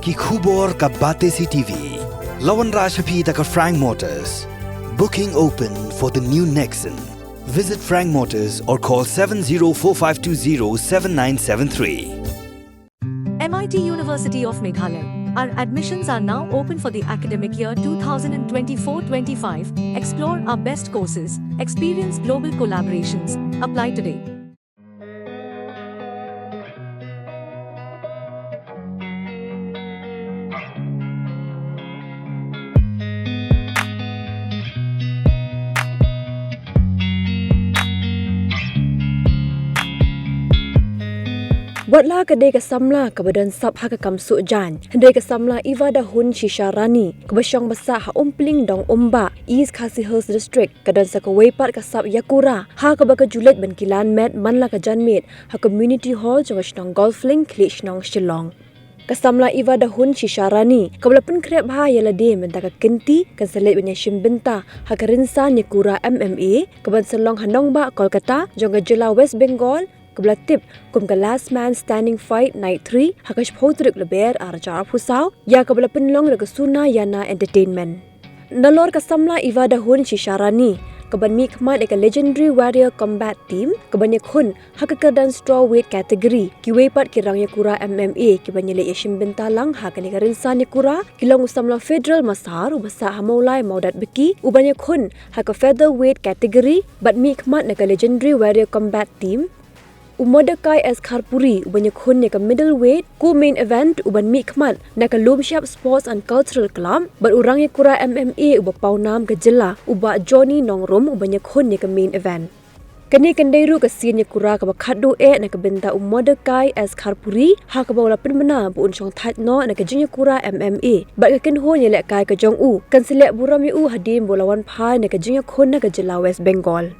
ki khubor ka bate si TV. Lawan Rashaphi taka Frank Motors. Booking open for the new Nexon. Visit Frank Motors or call 7045207973. MIT University of Meghalaya. Our admissions are now open for the academic year 2024-25. Explore our best courses, experience global collaborations. Apply today. Buatlah kedai kesamla ke badan sab hakakam Suhjaiñ. Kedai kesamla Evadahun Rani. Kebasyong besar ha umpling dong umba. East Khasi Hills District. Kedan sakawaipat kasab Ïakura. Ha kebaka julet ban kilan met manla ke janmet. Ha community hall jawa shnong golfling klik shnong Shillong. Kesamla Evadahun Rani. Kebelapan krep ha yala de mentaka kenti kan selit benyashim benta. Ha ke Rynsan Ïakura MMA. Keban selong hanong ba Kolkata. Jongga jela West Bengal. Kebelah tip kum ke Last Man Standing Fight Night 3 hakash potrik leber arja pusau ya kebelah penlong ke Suna Yana Entertainment. Nalor kesamla Evadahun Rani keban mi khmat ek legendary warrior combat team keban yakhun hakakerdan strawweight category kiwepat kirang Ïakura MMA keban yele yashim bentalang hakani ke Rynsan Ïakura kilong usamla federal masar ubasa hamaulai maudat beki uban yakhun haka featherweight category bat mi khmat ek legendary warrior combat team Umadakai as Karpuri ubanya khun ke middleweight ku main event uban mi khmat naka Lomshap Sports and Cultural Club bar urang Ïakura MMA uba paunam ke jela uba Johnny Nongrum ubanya khun ke main event. Kani kanderu ke sin Ïakura ke bakhadu naka benta Umadakai as Karpuri ha ke bawla pinmana bu unchong that no naka Ïakura MMA bar ke kenhon yelek kai ke jong u kan selek buram u hadim bolawan phai naka khun naka jela West Bengal.